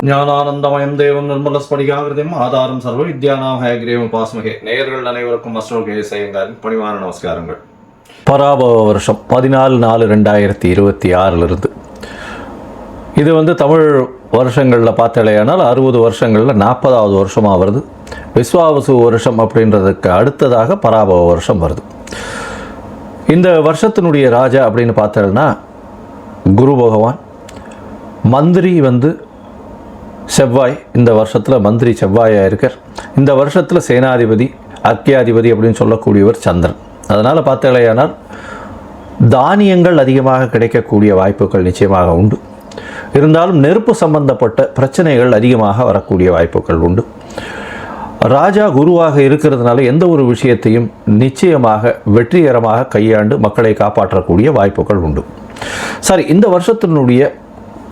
ஞானானந்தமயம் தேவம் நிர்மலஸ்படிகாகிருதம் ஆதாரம் சர்வ வித்யானாம் ஹயக்ரீவம் உபாஸ்மகே. நேயர்கள் அனைவருக்கும் அஸ்ட்ரோகே செய்யுங்காரின் பணிவான நமஸ்காரங்கள். பராபவ வருஷம் 14/4/2026 இது தமிழ் வருஷங்களில் பார்த்தாலேயானால் 60 வருஷங்களில் 40வது வருஷமாக வருது. விஸ்வாவசு வருஷம் அப்படின்றதுக்கு அடுத்ததாக பராபவ வருஷம் வருது. இந்த வருஷத்தினுடைய ராஜா அப்படின்னு பார்த்தோம்னா குரு பகவான். மந்திரி செவ்வாய். இந்த வருஷத்தில் மந்திரி செவ்வாயாக இருக்கார். இந்த வருஷத்தில் சேனாதிபதி அர்க்கியாதிபதி அப்படின்னு சொல்லக்கூடியவர் சந்திரன். அதனால் பார்த்தாலேயானால் தானியங்கள் அதிகமாக கிடைக்கக்கூடிய வாய்ப்புகள் நிச்சயமாக உண்டு. இருந்தாலும் நெருப்பு சம்பந்தப்பட்ட பிரச்சனைகள் அதிகமாக வரக்கூடிய வாய்ப்புகள் உண்டு. ராஜா குருவாக இருக்கிறதுனால எந்த ஒரு விஷயத்தையும் நிச்சயமாக வெற்றிகரமாக கையாண்டு மக்களை காப்பாற்றக்கூடிய வாய்ப்புகள் உண்டு. சரி, இந்த வருஷத்தினுடைய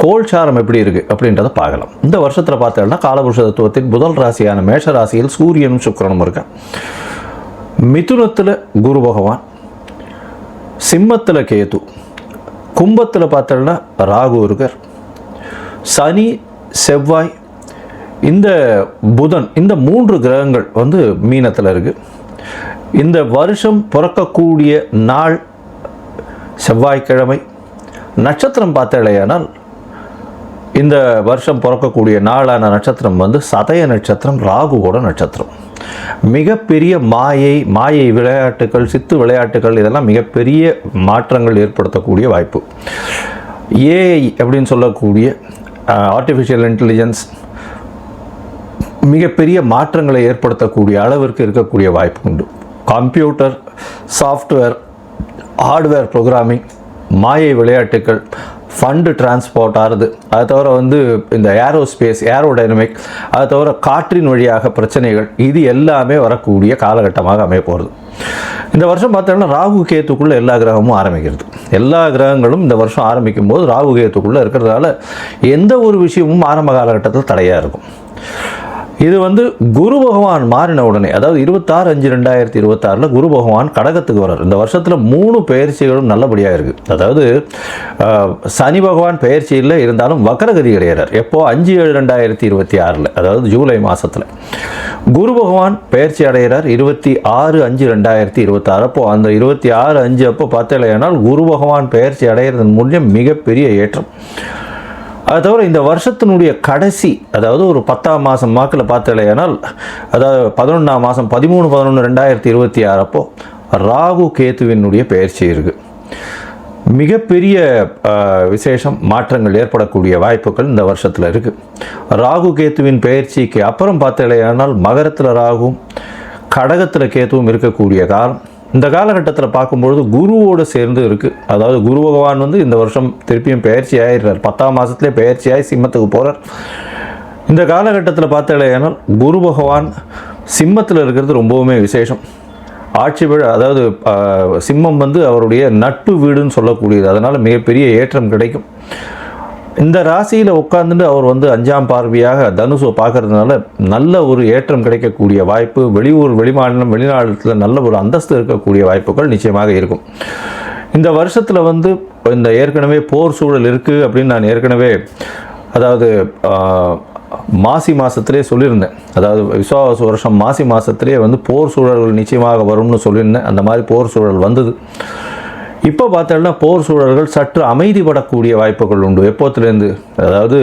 கோல்சாரம் எப்படி இருக்குது அப்படின்றத பார்க்கலாம். இந்த வருஷத்தில் பார்த்தோம்னா காலபுருஷ தத்துவத்தின் முதல் ராசியான மேஷ ராசியில் சூரியனும் சுக்கிரனும் இருக்கான். மிதுனத்தில் குரு பகவான், சிம்மத்தில் கேது, கும்பத்தில் பார்த்தோம்னா ராகு இருக்கார். சனி, செவ்வாய், இந்த புதன், இந்த 3 கிரகங்கள் மீனத்தில் இருக்குது. இந்த வருஷம் பிறக்கக்கூடிய நாள் செவ்வாய்க்கிழமை. நட்சத்திரம் பார்த்தாலேயானால் இந்த வருஷம் பிறக்கக்கூடிய நாளான நட்சத்திரம் சதய நட்சத்திரம், ராகுவோட நட்சத்திரம். மிகப்பெரிய மாயை விளையாட்டுகள், சித்து விளையாட்டுகள், இதெல்லாம் மிகப்பெரிய மாற்றங்கள் ஏற்படுத்தக்கூடிய வாய்ப்பு. ஏஐ அப்படின்னு சொல்லக்கூடிய ஆர்டிஃபிஷியல் இன்டெலிஜென்ஸ் மிகப்பெரிய மாற்றங்களை ஏற்படுத்தக்கூடிய அளவிற்கு இருக்கக்கூடிய வாய்ப்பு உண்டு. கம்ப்யூட்டர், சாஃப்ட்வேர், ஹார்ட்வேர் ப்ரோக்ராமிங், மாயை விளையாட்டுகள், ஃபண்டு டிரான்ஸ்போர்ட் ஆகுது. அதை தவிர இந்த ஏரோஸ்பேஸ், ஏரோடைனமிக், அதை தவிர காற்றின் வழியாக பிரச்சனைகள், இது எல்லாமே வரக்கூடிய காலகட்டமாக அமைய போகிறது. இந்த வருஷம் பார்த்தோம்னா ராகு கேத்துக்குள்ளே எல்லா கிரகமும் ஆரம்பிக்கிறது. எல்லா கிரகங்களும் இந்த வருஷம் ஆரம்பிக்கும் போது ராகு கேத்துக்குள்ளே இருக்கிறதால எந்த ஒரு விஷயமும் ஆரம்ப காலகட்டத்தில் தடையாக இருக்கும். இது குரு பகவான் மாறின உடனே, அதாவது 26/5/2026 குரு பகவான் கடகத்துக்கு வர்றார். இந்த வருஷத்தில் 3 பெயர்ச்சிகளும் நல்லபடியாக இருக்குது. அதாவது சனி பகவான் பெயர்ச்சியில் இருந்தாலும் வக்கரகதி கிடையாது. எப்போ 5/7/2026, அதாவது ஜூலை மாதத்தில் குரு பகவான் பெயர்ச்சி அடைகிறார். 26/5/2026 அப்போ அந்த 26/5 அப்போ பார்த்தலையானால் குரு பகவான் பெயர்ச்சி அடைகிறதன் மூலம் மிகப்பெரிய ஏற்றம். அது தவிர இந்த வருஷத்தினுடைய கடைசி, அதாவது ஒரு 10ஆம் மாதம் வாக்கில் பார்த்தலையானால், அதாவது 11ஆம் மாதம் 13/11/2026 அப்போ ராகு கேத்துவினுடைய பெயர்ச்சி இருக்குது. மிகப்பெரிய விசேஷம், மாற்றங்கள் ஏற்படக்கூடிய வாய்ப்புகள் இந்த வருஷத்தில் இருக்குது. ராகு கேத்துவின் பெயர்ச்சிக்கு அப்புறம் பார்த்தலையானால் மகரத்தில் ராகுவும் கடகத்தில் கேத்துவும் இருக்கக்கூடிய காலம். இந்த காலகட்டத்தில் பார்க்கும்பொழுது குருவோடு சேர்ந்து இருக்குது. அதாவது குரு பகவான் இந்த வருஷம் திருப்பியும் பெயர்ச்சி ஆகிடுறார். 10ஆம் மாதத்துலேயே பெயர்ச்சியாகி சிம்மத்துக்கு போகிறார். இந்த காலகட்டத்தில் பார்த்தாலேயானால் குரு பகவான் சிம்மத்தில் இருக்கிறது ரொம்பவுமே விசேஷம். ஆட்சி வீடு, அதாவது சிம்மம் அவருடைய நட்பு வீடுன்னு சொல்லக்கூடியது. அதனால் மிகப்பெரிய ஏற்றம் கிடைக்கும். இந்த ராசியில் உட்கார்ந்துட்டு அவர் 5ஆம் பார்வையாக தனுசை பார்க்கறதுனால நல்ல ஒரு ஏற்றம் கிடைக்கக்கூடிய வாய்ப்பு. வெளியூர், வெளிமாநிலம், வெளிநாட்டில் நல்ல ஒரு அந்தஸ்து இருக்கக்கூடிய வாய்ப்புகள் நிச்சயமாக இருக்கும். இந்த வருஷத்தில் இந்த ஏற்கனவே போர் சூழல் இருக்குது அப்படின்னு நான் ஏற்கனவே, அதாவது மாசி மாதத்திலே சொல்லியிருந்தேன். அதாவது விஸ்வாவசு வருஷம் மாசி மாதத்திலே போர் சூழல்கள் நிச்சயமாக வரும்னு சொல்லியிருந்தேன். அந்த மாதிரி போர் சூழல் வந்தது. இப்போ பார்த்தோம்னா போர் சூழல்கள் சற்று அமைதிப்படக்கூடிய வாய்ப்புகள் உண்டு. எப்போத்துலேருந்து, அதாவது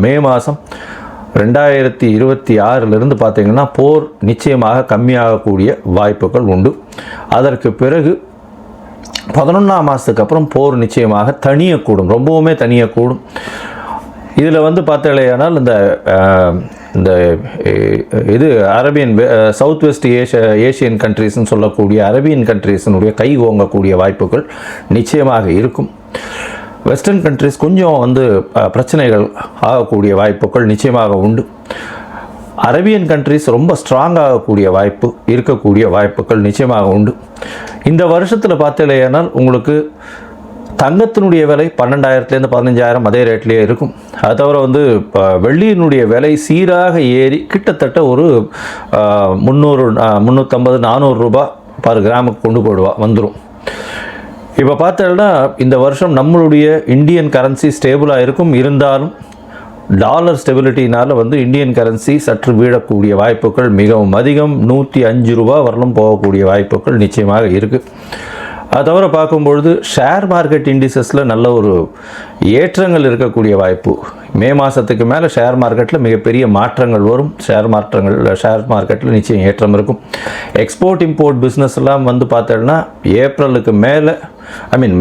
மே மாதம் 2026 பார்த்தீங்கன்னா போர் நிச்சயமாக கம்மியாகக்கூடிய வாய்ப்புகள் உண்டு. அதற்கு பிறகு 11ஆம் மாதத்துக்கு அப்புறம் போர் நிச்சயமாக தனியக்கூடும், ரொம்பவுமே தனியக்கூடும். இதில் பார்த்தலையானால் இந்த இது அரேபியன், சவுத் வெஸ்ட் ஏஷியன் கண்ட்ரீஸ்ன்னு சொல்லக்கூடிய அரேபியன் கண்ட்ரீஸினுடைய கை ஓங்கக்கூடிய வாய்ப்புகள் நிச்சயமாக இருக்கும். வெஸ்டர்ன் கண்ட்ரீஸ் கொஞ்சம் பிரச்சனைகள் ஆகக்கூடிய வாய்ப்புகள் நிச்சயமாக உண்டு. அரேபியன் கண்ட்ரீஸ் ரொம்ப ஸ்ட்ராங் ஆகக்கூடிய வாய்ப்பு இருக்கக்கூடிய வாய்ப்புகள் நிச்சயமாக உண்டு. இந்த வருஷத்தில் பார்த்தலையானால் உங்களுக்கு தங்கத்தினுடைய விலை 12,000 15,000 அதே ரேட்லேயே இருக்கும். அது தவிர வெள்ளியினுடைய விலை சீராக ஏறி கிட்டத்தட்ட ஒரு 300, 350, 400 ரூபாய் பர் கிராமுக்கு கொண்டு வந்துடும். இப்போ பார்த்தோம்னா இந்த வருஷம் நம்மளுடைய இந்தியன் கரன்சி ஸ்டேபிளாக இருக்கும். இருந்தாலும் டாலர் ஸ்டெபிலிட்டினால் வந்து இந்தியன் கரன்சி சற்று வீழக்கூடிய வாய்ப்புகள் மிகவும் அதிகம். 105 ரூபா வரலும் போகக்கூடிய வாய்ப்புகள் நிச்சயமாக இருக்குது. அது தவிர பார்க்கும்பொழுது ஷேர் மார்க்கெட் இண்டிசஸில் நல்ல ஒரு ஏற்றங்கள் இருக்கக்கூடிய வாய்ப்பு. மே மாதத்துக்கு மேலே ஷேர் மார்க்கெட்டில் மிகப்பெரிய மாற்றங்கள் வரும். ஷேர் மார்க்கெட்டில் நிச்சயம் ஏற்றம் இருக்கும். எக்ஸ்போர்ட் இம்போர்ட் பிஸ்னஸ்லாம் வந்து பார்த்தோன்னா ஏப்ரலுக்கு மேலே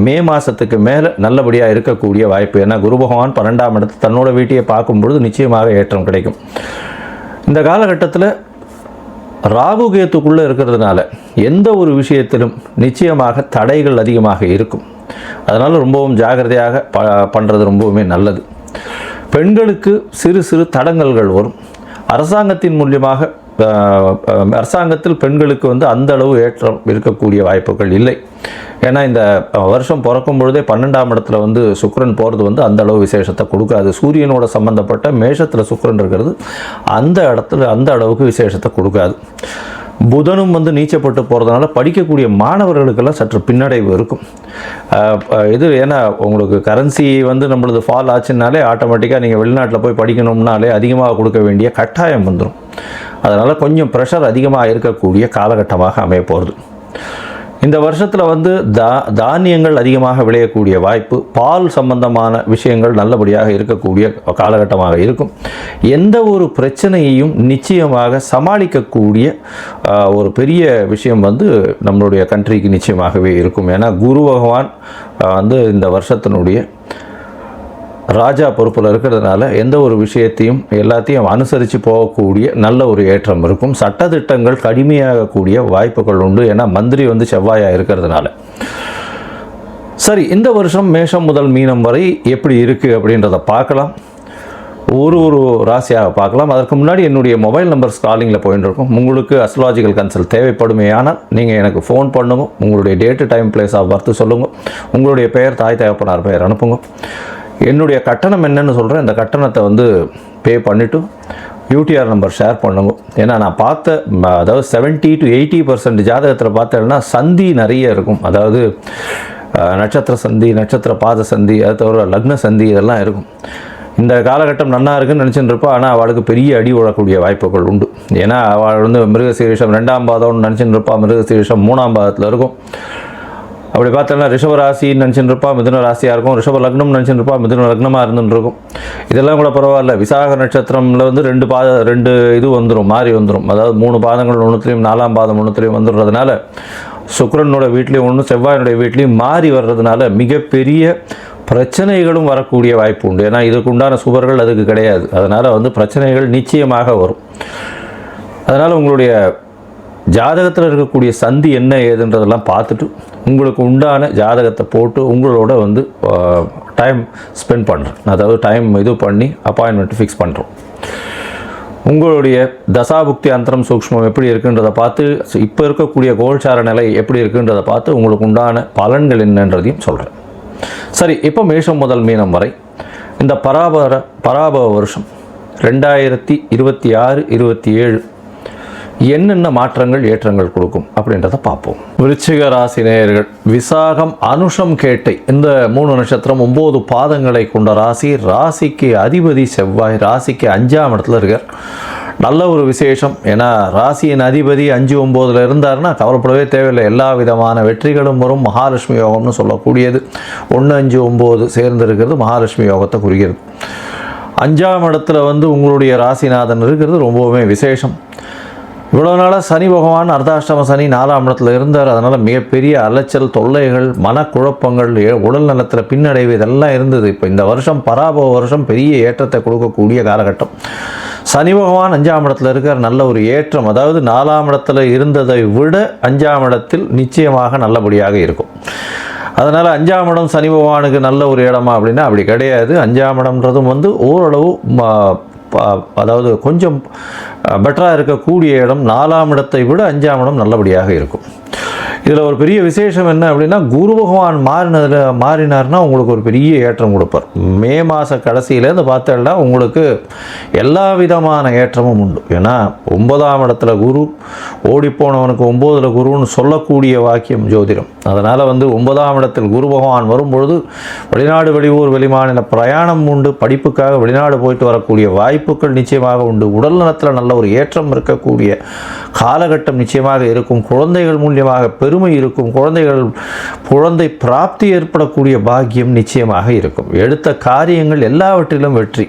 மே மாதத்துக்கு மேலே நல்லபடியாக இருக்கக்கூடிய வாய்ப்பு. ஏன்னா குரு பகவான் 12ஆம் இடத்து தன்னோட வீட்டையை பார்க்கும்பொழுது நிச்சயமாக ஏற்றம் கிடைக்கும். இந்த காலகட்டத்தில் ராகு கேத்துக்குள்ளே இருக்கிறதுனால எந்த ஒரு விஷயத்திலும் நிச்சயமாக தடைகள் அதிகமாக இருக்கும். அதனால் ரொம்பவும் ஜாகிரதையாக பண்ணுறது ரொம்பவுமே நல்லது. பெண்களுக்கு சிறு சிறு தடங்கல்கள் வரும். அரசாங்கத்தின் மூலியமாக அரசாங்கத்தில் பெண்களுக்கு வந்து அந்த அளவு ஏற்றம் இருக்கக்கூடிய வாய்ப்புகள் இல்லை. ஏன்னா இந்த வருஷம் பிறக்கும் பொழுதே 12ஆம் இடத்துல வந்து சுக்கிரன் போகிறது வந்து அந்த அளவு விசேஷத்தை கொடுக்காது. சூரியனோட சம்பந்தப்பட்ட மேஷத்தில் சுக்கிரன் இருக்கிறது அந்த இடத்துல அந்த அளவுக்கு விசேஷத்தை கொடுக்காது. புதனும் வந்து நீச்சப்பட்டு போகிறதுனால படிக்கக்கூடிய மாணவர்களுக்கெல்லாம் சற்று பின்னடைவு இருக்கும். இது ஏன்னா உங்களுக்கு கரன்சி வந்து நம்மளது ஃபால் ஆச்சுனாலே ஆட்டோமேட்டிக்காக நீங்கள் வெளிநாட்டில் போய் படிக்கணும்னாலே அதிகமாக கொடுக்க வேண்டிய கட்டாயம் வந்துடும். அதனால் கொஞ்சம் ப்ரெஷர் அதிகமாக இருக்கக்கூடிய காலகட்டமாக அமைய போகிறது. இந்த வருஷத்தில் வந்து தானியங்கள் அதிகமாக விளையக்கூடிய வாய்ப்பு, பால் சம்பந்தமான விஷயங்கள் நல்லபடியாக இருக்கக்கூடிய காலகட்டமாக இருக்கும். எந்த ஒரு பிரச்சனையையும் நிச்சயமாக சமாளிக்கக்கூடிய ஒரு பெரிய விஷயம் வந்து நம்மளுடைய கண்ட்ரிக்கு நிச்சயமாகவே இருக்கும். ஏன்னா குரு பகவான் வந்து இந்த வருஷத்தினுடைய ராஜா பொறுப்பில் இருக்கிறதுனால எந்த ஒரு விஷயத்தையும் எல்லாத்தையும் அனுசரித்து போகக்கூடிய நல்ல ஒரு ஏற்றம் இருக்கும். சட்டத்திட்டங்கள் கடுமையாகக்கூடிய வாய்ப்புகள் உண்டு. ஏன்னா மந்திரி வந்து செவ்வாயாக இருக்கிறதுனால. சரி, இந்த வருஷம் மேஷம் முதல் மீனம் வரை எப்படி இருக்குது அப்படின்றத பார்க்கலாம். ஒரு ராசியாக பார்க்கலாம். அதற்கு முன்னாடி என்னுடைய மொபைல் நம்பர் ஸ்காலிங்கில் போயிட்டு இருக்கும். உங்களுக்கு அஸ்ட்ராலஜிக்கல் கன்சல்ட் தேவைப்படுமே ஆனால் நீங்கள் எனக்கு ஃபோன் பண்ணுங்க. உங்களுடைய date time place of birth சொல்லுங்கள். உங்களுடைய பெயர் தாய் தகப்பனார் பெயர் அனுப்புங்க. என்னுடைய கட்டணம் என்னன்னு சொல்கிறேன். இந்த கட்டணத்தை வந்து பே பண்ணிவிட்டு யூடிஆர் நம்பர் ஷேர் பண்ணுங்க. ஏன்னா நான் பார்த்த அதாவது 70 to 80% ஜாதகத்தில் பார்த்தேன்னா சந்தி நிறைய இருக்கும். அதாவது நட்சத்திர சந்தி, நட்சத்திர பாத சந்தி, அது தவிர லக்ன சந்தி இதெல்லாம் இருக்கும். இந்த காலகட்டம் நன்னா இருக்குன்னு நினச்சிட்டு இருப்பா. ஆனால் அவளுக்கு பெரிய அடி உழக்கூடிய வாய்ப்புகள் உண்டு. ஏன்னா அவள் வந்து மிருகசீரிஷம் 2ஆம் பாதம்னு நினச்சிட்டு இருப்பா. மிருகசீரிஷம் 3ஆம் பாதத்தில் இருக்கும். அப்படி பார்த்தோன்னா ரிஷப ராசின்னு நினச்சிட்டு இருப்பா, மிதுன ராசியாக இருக்கும். ரிஷப லக்னம் நினச்சிட்டு இருப்பா, மிதுன லக்னமாக இருந்துருக்கும். இதெல்லாம் கூட பரவாயில்ல. விசாக நட்சத்திரமில் வந்து 2 இது வந்துடும், மாறி வந்துடும். அதாவது 3 பாதங்கள் ஒன்றுத்துலேயும் 4ஆம் பாதம் ஒன்றுத்துலேயும் வந்துடுறதுனால சுக்கிரனோட வீட்லேயும் ஒன்று செவ்வாயினுடைய வீட்லேயும் மாறி வர்றதுனால மிகப்பெரிய பிரச்சனைகளும் வரக்கூடிய வாய்ப்பு உண்டு. ஏன்னா இதுக்கு உண்டான சுவர்கள் அதுக்கு கிடையாது. அதனால் வந்து பிரச்சனைகள் நிச்சயமாக வரும். அதனால் உங்களுடைய ஜாதகத்தில் இருக்கக்கூடிய சந்தி என்ன ஏதுன்றதெல்லாம் பார்த்துட்டு உங்களுக்கு உண்டான ஜாதகத்தை போட்டு உங்களோட வந்து டைம் ஸ்பெண்ட் பண்ணுறேன். அதாவது டைம் இது பண்ணி அப்பாயின்மெண்ட் ஃபிக்ஸ் பண்ணுறோம். உங்களுடைய தசாபுக்தி அந்தரம் சூக்ஷ்மம் எப்படி இருக்குன்றதை பார்த்து, இப்போ இருக்கக்கூடிய கோல்சார நிலை எப்படி இருக்குன்றதை பார்த்து உங்களுக்கு உண்டான பலன்கள் என்னன்றதையும் சொல்கிறேன். சரி, இப்போ மேஷம் முதல் மீனம் வரை இந்த பராபவ வருஷம் 2026-27 என்னென்ன மாற்றங்கள் ஏற்றங்கள் கொடுக்கும் அப்படின்றத பார்ப்போம். விருச்சிக ராசி நேயர்கள், விசாகம் அனுஷம் கேட்டை இந்த 3 நட்சத்திரம் 9 பாதங்களை கொண்ட ராசி. ராசிக்கு அதிபதி செவ்வாய், ராசிக்கு 5ஆம் இடத்துல இருக்கார். நல்ல ஒரு விசேஷம். ஏன்னா ராசியின் அதிபதி 5-9 இருந்தாருன்னா கவலைப்படவே தேவையில்லை. எல்லா விதமான வெற்றிகளும் வரும். மகாலட்சுமி யோகம்னு சொல்லக்கூடியது 1-5-9 சேர்ந்து இருக்கிறது மகாலட்சுமி யோகத்தை குறிக்கிறது. 5ஆம் இடத்துல வந்து உங்களுடைய ராசிநாதன் இருக்கிறது ரொம்பவுமே விசேஷம். இவ்வளோ நாளாக சனி பகவான் அர்த்தாஷ்டம சனி 4ஆம் இடத்துல இருந்தார். அதனால் மிகப்பெரிய அலைச்சல், தொல்லைகள், மனக்குழப்பங்கள், உடல் நலத்தில் பின்னடைவு இதெல்லாம் இருந்தது. இப்போ இந்த வருஷம் பராபவ வருஷம் பெரிய ஏற்றத்தை கொடுக்கக்கூடிய காலகட்டம். சனி பகவான் 5ஆம் இடத்துல இருக்கிற நல்ல ஒரு ஏற்றம். அதாவது 4ஆம் இடத்துல இருந்ததை விட 5ஆம் இடத்தில் நிச்சயமாக நல்லபடியாக இருக்கும். அதனால் 5ஆம் இடம் சனி பகவானுக்கு நல்ல ஒரு இடமா அப்படின்னா அப்படி கிடையாது. 5ஆம் இடம்ன்றதும் வந்து ஓரளவு அதாவது கொஞ்சம் பெட்டராக இருக்கக்கூடிய இடம். 4ஆம் இடத்தை விட 5ஆம் இடம் நல்லபடியாக இருக்கும். இதில் ஒரு பெரிய விசேஷம் என்ன அப்படின்னா, குரு பகவான் மாறினார்னா உங்களுக்கு ஒரு பெரிய ஏற்றம் கொடுப்பார். மே மாத கடைசியிலேருந்து பார்த்தோம்னா உங்களுக்கு எல்லா விதமான ஏற்றமும் உண்டு. ஏன்னா 9ஆம் இடத்துல குரு, ஓடிப்போனவனுக்கு 9ல் குருன்னு சொல்லக்கூடிய வாக்கியம் ஜோதிடம். அதனால் 9ஆம் இடத்தில் குரு பகவான் வரும்பொழுது வெளிநாடு, வெளியூர், வெளிமாநில பிரயாணம் உண்டு. படிப்புக்காக வெளிநாடு போயிட்டு வரக்கூடிய வாய்ப்புகள் நிச்சயமாக உண்டு. உடல் நலத்தில் நல்ல ஒரு ஏற்றம் இருக்கக்கூடிய காலகட்டம் நிச்சயமாக இருக்கும். குழந்தைகள் மூலியமாக பெருமை இருக்கும். குழந்தை பிராப்தி ஏற்படக்கூடிய பாக்கியம் நிச்சயமாக இருக்கும். எடுத்த காரியங்கள் எல்லாவற்றிலும் வெற்றி.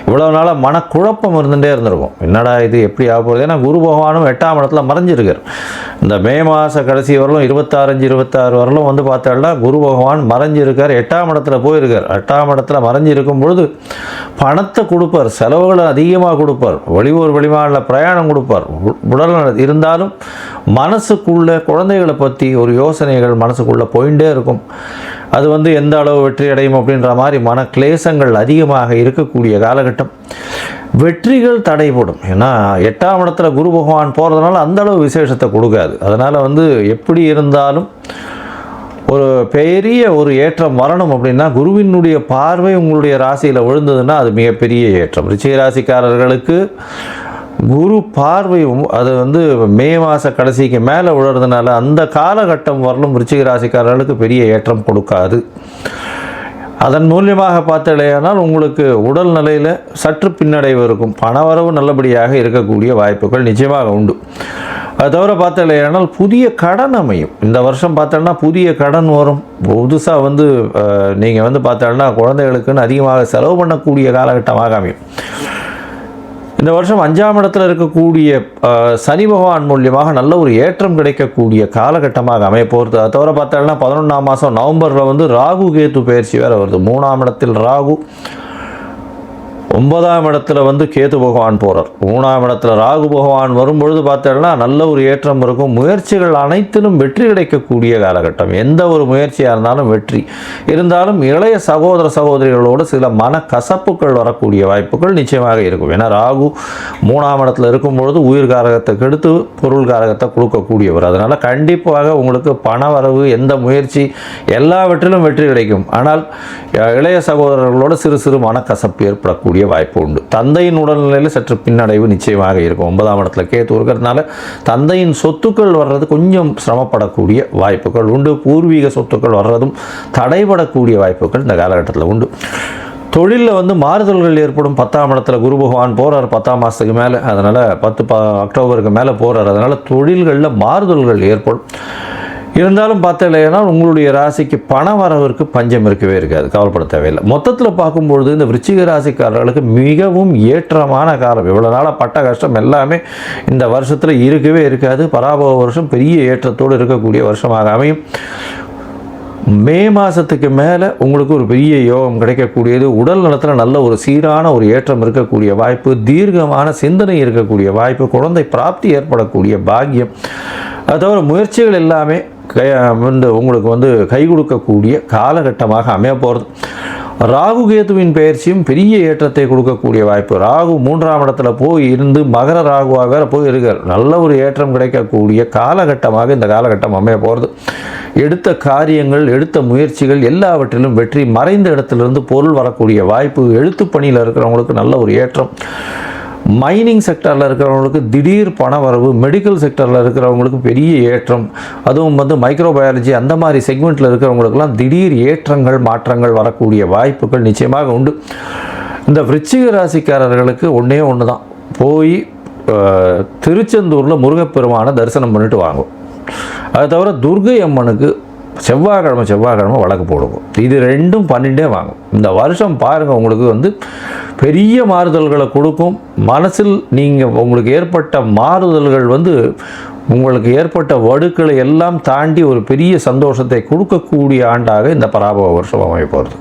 இவ்வளவு நாளாக மனக்குழப்பம் இருந்துகிட்டே இருந்திருக்கும். என்னடா இது எப்படி ஆக போகுது? ஏன்னா குரு பகவானும் 8ஆம் இடத்துல மறைஞ்சிருக்கார். இந்த மே மாத கடைசி வரலும் 26 வரலும் பார்த்தோம்னா குரு பகவான் மறைஞ்சிருக்கார். 8ஆம் இடத்துல போயிருக்கார். 8ஆம் இடத்துல மறைஞ்சிருக்கும் பொழுது பணத்தை கொடுப்பார், செலவுகளை அதிகமாக கொடுப்பார், வெளியூர் வெளிமாநில பிரயாணம் கொடுப்பார். உடல் இருந்தாலும் மனசுக்குள்ள குழந்தைகளை பற்றி ஒரு யோசனைகள் மனசுக்குள்ளே போயிட்டே இருக்கும். அது எந்த அளவு வெற்றி அடையும் அப்படின்ற மாதிரி மன கிளேசங்கள் அதிகமாக இருக்கக்கூடிய காலகட்டம். வெற்றிகள் தடைபடும். ஏன்னா 8ஆம் இடத்துல குரு பகவான் போகிறதுனால அந்த அளவு விசேஷத்தை கொடுக்காது. அதனால் எப்படி இருந்தாலும் ஒரு பெரிய ஒரு ஏற்றம் வரணும் அப்படின்னா குருவினுடைய பார்வை உங்களுடைய ராசியில் விழுந்ததுன்னா அது மிகப்பெரிய ஏற்றம். ரிச்சிக ராசிக்காரர்களுக்கு குரு பார்வை அது மே மாத கடைசிக்கு மேலே விழுறதுனால அந்த காலகட்டம் வரலும் ரிச்சிக ராசிக்காரர்களுக்கு பெரிய ஏற்றம் கொடுக்காது. அதன் மூலியமாக பார்த்தலையானால் உங்களுக்கு உடல் நிலையில் சற்று பின்னடைவு இருக்கும். பணவரவு நல்லபடியாக இருக்கக்கூடிய வாய்ப்புகள் நிச்சயமாக உண்டு. அது தவிர பார்த்தலையானால் புதிய கடன் அமையும். இந்த வருஷம் பார்த்தோன்னா புதிய கடன் வரும். புதுசாக நீங்கள் பார்த்தோன்னா குழந்தைகளுக்குன்னு அதிகமாக செலவு பண்ணக்கூடிய காலகட்டமாக அமையும். இந்த வருஷம் 5ஆம் இடத்துல இருக்கக்கூடிய சனி பகவான் மூலியமாக நல்ல ஒரு ஏற்றம் கிடைக்கக்கூடிய காலகட்டமாக அமைய போகிறது. அதை தவிர பார்த்தோம்னா 11ஆம் மாதம் நவம்பரில் ராகு கேத்து பயிற்சி வேறு வருது. 3ஆம் இடத்தில் ராகு, 9ஆம் இடத்துல கேது பகவான் போகிறார். 3ஆம் இடத்துல ராகு பகவான் வரும்பொழுது பார்த்தோம்னா நல்ல ஒரு ஏற்றம் இருக்கும். முயற்சிகள் அனைத்திலும் வெற்றி கிடைக்கக்கூடிய காலகட்டம். எந்த ஒரு முயற்சியாக இருந்தாலும் வெற்றி. இருந்தாலும் இளைய சகோதர சகோதரிகளோடு சில மன கசப்புகள் வரக்கூடிய வாய்ப்புகள் நிச்சயமாக இருக்கும். ஏன்னா ராகு 3ஆம் இடத்துல இருக்கும்பொழுது உயிர் காரகத்தை கெடுத்து பொருள் காரகத்தை கொடுக்கக்கூடியவர். அதனால் கண்டிப்பாக உங்களுக்கு பண வரவு, எந்த முயற்சி எல்லாவற்றிலும் வெற்றி கிடைக்கும். ஆனால் இளைய சகோதரர்களோடு சிறு சிறு மனக்கசப்பு ஏற்படக்கூடிய வாய்ப்பு உண்டு. தந்தையின் உடல்நிலையில் சற்று பின்னடைவு நிச்சயமாக இருக்கும். 9ஆம் இடத்துல கேத்து இருக்கிறதுனால தந்தையின் சொத்துக்கள் வர்றது கொஞ்சம் சிரமப்படக்கூடிய வாய்ப்புகள் உண்டு. பூர்வீக சொத்துக்கள் வர்றதும் தடைபடக்கூடிய வாய்ப்புகள் இந்த காலகட்டத்தில் உண்டு. தொழிலில் மாறுதல்கள் ஏற்படும். 10ஆம் இடத்துல குரு பகவான் போகிறார் 10ஆம் மாதத்துக்கு மேலே. அதனால் 10 அக்டோபருக்கு மேலே போகிறார். அதனால் தொழில்களில் மாறுதல்கள் ஏற்படும். இருந்தாலும் பார்த்தீங்கன்னா உங்களுடைய ராசிக்கு பண வரவிற்கு பஞ்சம் இருக்கவே இருக்காது. கவலைப்பட தேவையில்லை. மொத்தத்தில் பார்க்கும்பொழுது இந்த விருச்சிக ராசிக்காரர்களுக்கு மிகவும் ஏற்றமான காலம். இவ்வளோ நாளாக பட்ட கஷ்டம் எல்லாமே இந்த வருஷத்தில் இருக்கவே இருக்காது. பராபவ வருஷம் பெரிய ஏற்றத்தோடு இருக்கக்கூடிய வருஷமாக அமையும். மே மாதத்துக்கு மேலே உங்களுக்கு ஒரு பெரிய யோகம் கிடைக்கக்கூடியது. உடல் நலத்தில் நல்ல ஒரு சீரான ஒரு ஏற்றம் இருக்கக்கூடிய வாய்ப்பு, தீர்க்கமான சிந்தனை இருக்கக்கூடிய வாய்ப்பு, குழந்தை பிராப்தி ஏற்படக்கூடிய பாக்கியம். அது தவிர முயற்சிகள் எல்லாமே உங்களுக்கு கை கொடுக்கக்கூடிய காலகட்டமாக அமைய போகிறது. ராகு கேதுவின் பயிற்சியும் பெரிய ஏற்றத்தை கொடுக்கக்கூடிய வாய்ப்பு. ராகு 3ஆம் இடத்துல போய் இருந்து மகர ராகுவாக வேறு போய் இருக்கார். நல்ல ஒரு ஏற்றம் கிடைக்கக்கூடிய காலகட்டமாக இந்த காலகட்டம் அமைய போகிறது. எடுத்த காரியங்கள், எடுத்த முயற்சிகள் எல்லாவற்றிலும் வெற்றி. மறைந்த இடத்திலிருந்து பொருள் வரக்கூடிய வாய்ப்பு. எழுத்து பணியில் இருக்கிறவங்களுக்கு நல்ல ஒரு ஏற்றம். மைனிங் செக்டரில் இருக்கிறவங்களுக்கு திடீர் பண வரவு. மெடிக்கல் செக்டரில் இருக்கிறவங்களுக்கு பெரிய ஏற்றம். அதுவும் மைக்ரோபயாலஜி அந்த மாதிரி செக்மெண்ட்டில் இருக்கிறவங்களுக்கெல்லாம் திடீர் ஏற்றங்கள், மாற்றங்கள் வரக்கூடிய வாய்ப்புகள் நிச்சயமாக உண்டு. இந்த விருச்சிக ராசிக்காரர்களுக்கு ஒன்றே ஒன்று தான், போய் திருச்செந்தூரில் முருகப்பெருமானை தரிசனம் பண்ணிட்டு வாங்கும். அது தவிர துர்கை அம்மனுக்கு செவ்வாய்க்கிழமை வழக்கு போடுவோம். இது ரெண்டும் பண்ணிகிட்டே வாங்கும். இந்த வருஷம் பாருங்கள், உங்களுக்கு பெரிய மாறுதல்களை கொடுக்கும். மனசில் உங்களுக்கு ஏற்பட்ட மாறுதல்கள் உங்களுக்கு ஏற்பட்ட வடுக்களை எல்லாம் தாண்டி ஒரு பெரிய சந்தோஷத்தை கொடுக்கக்கூடிய ஆண்டாக இந்த பராபவ வருஷம் அமைய போகிறது.